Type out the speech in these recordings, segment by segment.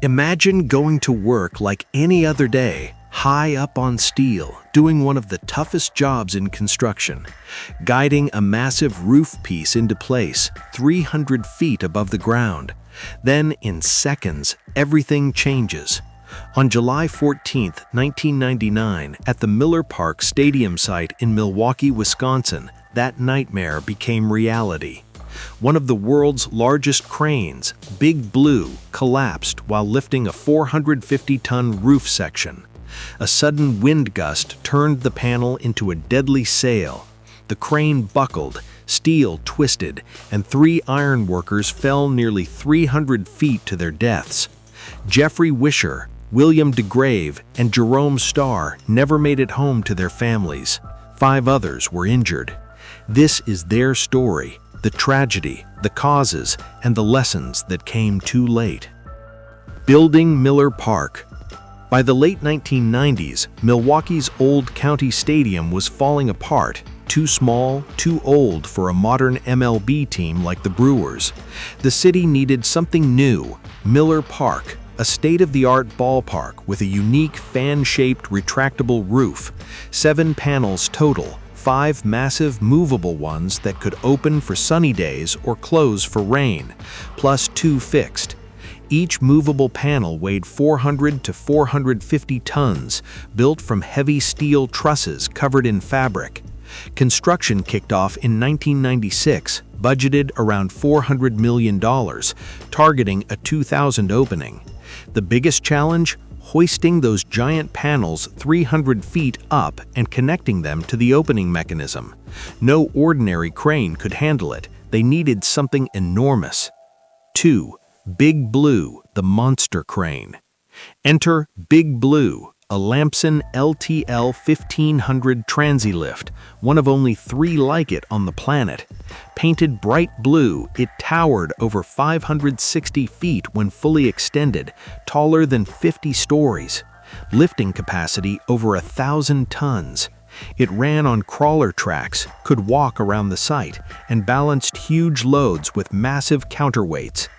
Imagine going to work like any other day, high up on steel, doing one of the toughest jobs in construction, guiding a massive roof piece into place 300 feet above the ground. Then, in seconds, everything changes. On July 14, 1999, at the Miller Park Stadium site in Milwaukee, Wisconsin, that nightmare became reality. One of the world's largest cranes, Big Blue, collapsed while lifting a 450-ton roof section. A sudden wind gust turned the panel into a deadly sail. The crane buckled, steel twisted, and 3 iron workers fell nearly 300 feet to their deaths. Jeffrey Wisher, William DeGrave, and Jerome Starr never made it home to their families. 5 others were injured. This is their story, the tragedy, the causes, and the lessons that came too late. Building Miller Park. By the late 1990s, Milwaukee's old county stadium was falling apart, too small, too old for a modern MLB team like the Brewers. The city needed something new, Miller Park, a state-of-the-art ballpark with a unique fan-shaped retractable roof, 7 panels total, 5 massive movable ones that could open for sunny days or close for rain, plus 2 fixed. Each movable panel weighed 400 to 450 tons, built from heavy steel trusses covered in fabric. Construction kicked off in 1996, budgeted around $400 million, targeting a 2000 opening. The biggest challenge? Hoisting those giant panels 300 feet up and connecting them to the opening mechanism. No ordinary crane could handle it. They needed something enormous. 2. Big Blue, the monster crane. Enter Big Blue, a Lamson LTL 1500 Transilift, one of only 3 like it on the planet. Painted bright blue, it towered over 560 feet when fully extended, taller than 50 stories. Lifting capacity over 1,000 tons. It ran on crawler tracks, could walk around the site, and balanced huge loads with massive counterweights.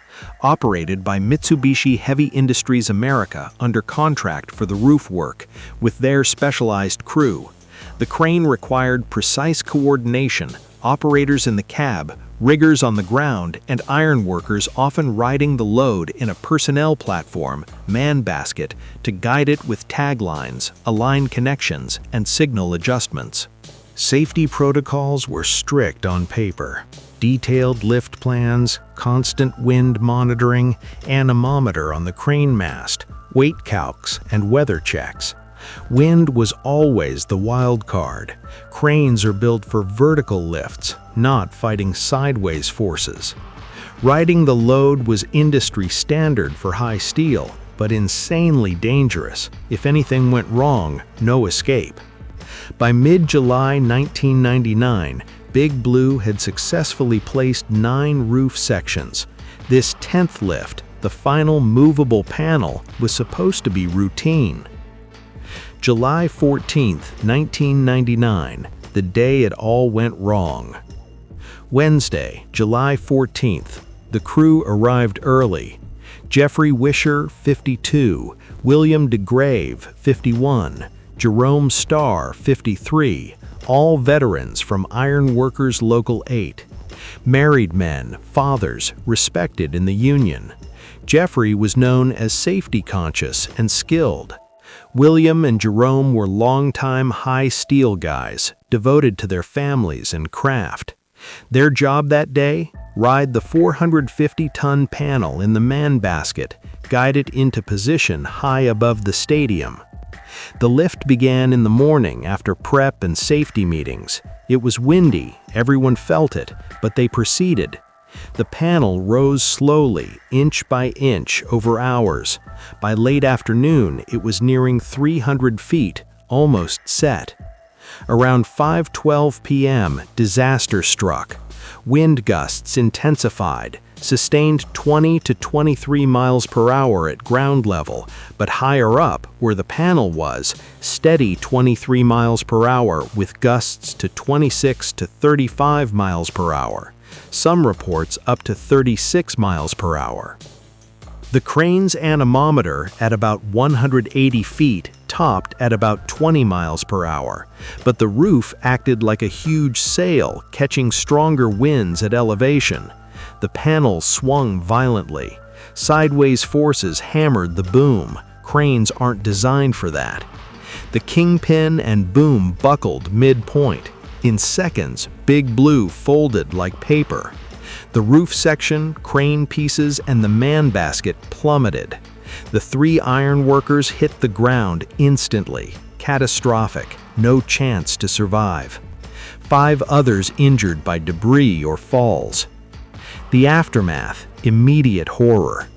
Operated by Mitsubishi Heavy Industries America under contract for the roof work, with their specialized crew. The crane required precise coordination, operators in the cab, riggers on the ground, and iron workers often riding the load in a personnel platform, man basket, to guide it with taglines, align connections, and signal adjustments. Safety protocols were strict on paper. Detailed lift plans, constant wind monitoring, anemometer on the crane mast, weight calcs, and weather checks. Wind was always the wild card. Cranes are built for vertical lifts, not fighting sideways forces. Riding the load was industry standard for high steel, but insanely dangerous. If anything went wrong, no escape. By mid-July 1999, Big Blue had successfully placed 9 roof sections. This 10th lift, the final movable panel, was supposed to be routine. July 14, 1999, the day it all went wrong. Wednesday, July 14th, the crew arrived early. Jeffrey Wisher, 52, William DeGrave, 51, Jerome Starr, 53, all veterans from Iron Workers Local 8. Married men, fathers, respected in the union. Jeffrey was known as safety conscious and skilled. William and Jerome were longtime high steel guys, devoted to their families and craft. Their job that day? Ride the 450-ton panel in the man basket, guide it into position high above the stadium. The lift began in the morning after prep and safety meetings. It was windy, everyone felt it, but they proceeded. The panel rose slowly, inch by inch, over hours. By late afternoon, it was nearing 300 feet, almost set. Around 5:12 p.m., disaster struck. Wind gusts intensified, sustained 20 to 23 miles per hour at ground level, but higher up, where the panel was, steady 23 miles per hour with gusts to 26 to 35 miles per hour. Some reports up to 36 miles per hour. The crane's anemometer at about 180 feet topped at about 20 miles per hour, but the roof acted like a huge sail, catching stronger winds at elevation. The panel swung violently. Sideways forces hammered the boom. Cranes aren't designed for that. The kingpin and boom buckled mid-point. In seconds, Big Blue folded like paper. The roof section, crane pieces, and the man basket plummeted. The 3 iron workers hit the ground instantly. Catastrophic. No chance to survive. 5 others injured by debris or falls. The aftermath, immediate horror.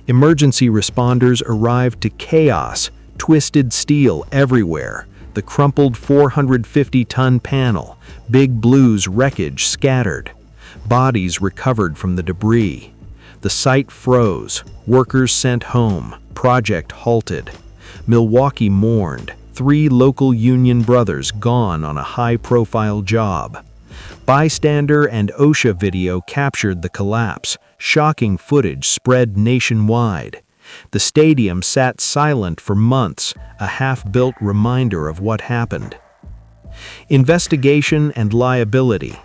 Emergency responders arrived to chaos, twisted steel everywhere, the crumpled 450-ton panel, Big Blue's wreckage scattered. Bodies recovered from the debris. The site froze, workers sent home, project halted. Milwaukee mourned, 3 local union brothers gone on a high-profile job. Bystander and OSHA video captured the collapse. Shocking footage spread nationwide. The stadium sat silent for months, a half-built reminder of what happened. Investigation and liability.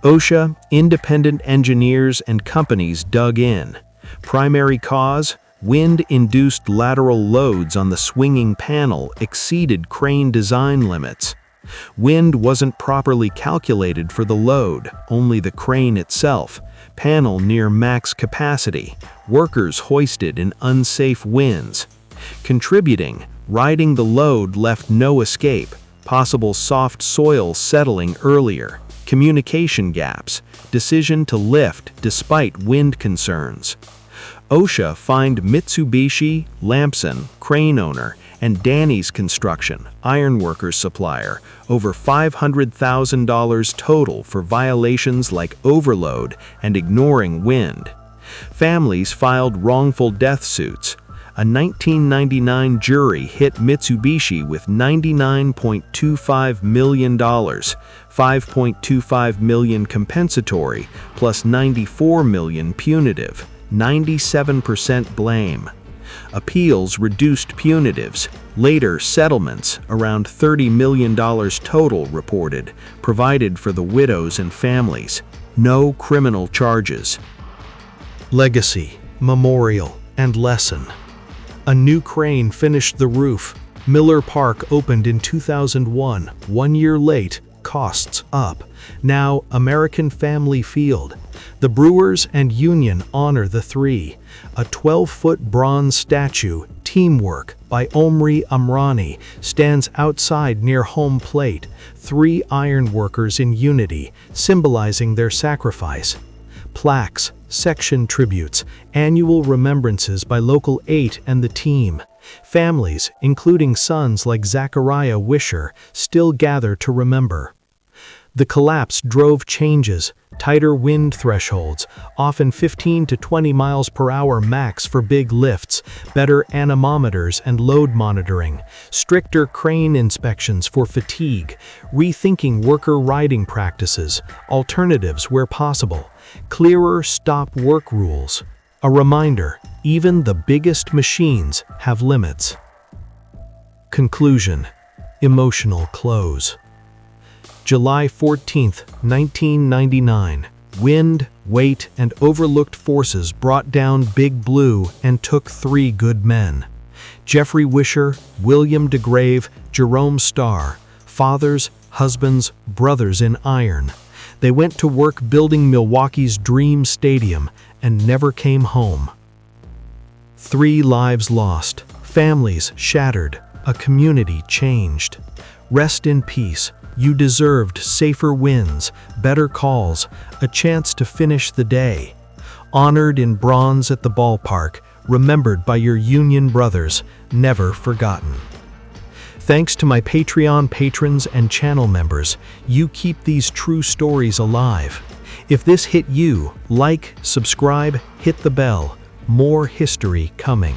OSHA, independent engineers, and companies dug in. Primary cause: wind-induced lateral loads on the swinging panel exceeded crane design limits. Wind wasn't properly calculated for the load, only the crane itself. Panel near max capacity. Workers hoisted in unsafe winds. Contributing: riding the load left no escape. Possible soft soil settling earlier. Communication gaps. Decision to lift despite wind concerns. OSHA fined Mitsubishi, Lamson, crane owner, and Danny's Construction, ironworkers supplier, over $500,000 total for violations like overload and ignoring wind. Families filed wrongful death suits. A 1999 jury hit Mitsubishi with $99.25 million, $5.25 million compensatory, plus $94 million punitive, 97% blame. Appeals reduced punitives. Later, settlements, around $30 million total reported, provided for the widows and families. No criminal charges. Legacy, memorial, and lesson. A new crane finished the roof. Miller Park opened in 2001, 1 year late, costs up. Now, American Family Field. The Brewers and Union honor the 3. A 12-foot bronze statue, Teamwork, by Omri Amrani, stands outside near home plate. 3 iron workers in unity, symbolizing their sacrifice. Plaques, section tributes, annual remembrances by Local 8 and the team. Families, including sons like Zachariah Wisher, still gather to remember. The collapse drove changes, tighter wind thresholds, often 15 to 20 miles per hour max for big lifts, better anemometers and load monitoring, stricter crane inspections for fatigue, rethinking worker riding practices, alternatives where possible, clearer stop work rules. A reminder, even the biggest machines have limits. Conclusion. Emotional close. July 14, 1999. Wind, weight, and overlooked forces brought down Big Blue and took 3 good men. Jeffrey Wisher, William DeGrave, Jerome Starr, fathers, husbands, brothers in iron. They went to work building Milwaukee's dream stadium and never came home. 3 lives lost, families shattered, a community changed. Rest in peace. You deserved safer winds, better calls, a chance to finish the day. Honored in bronze at the ballpark, remembered by your union brothers, never forgotten. Thanks to my Patreon patrons and channel members, you keep these true stories alive. If this hit you, like, subscribe, hit the bell. More history coming.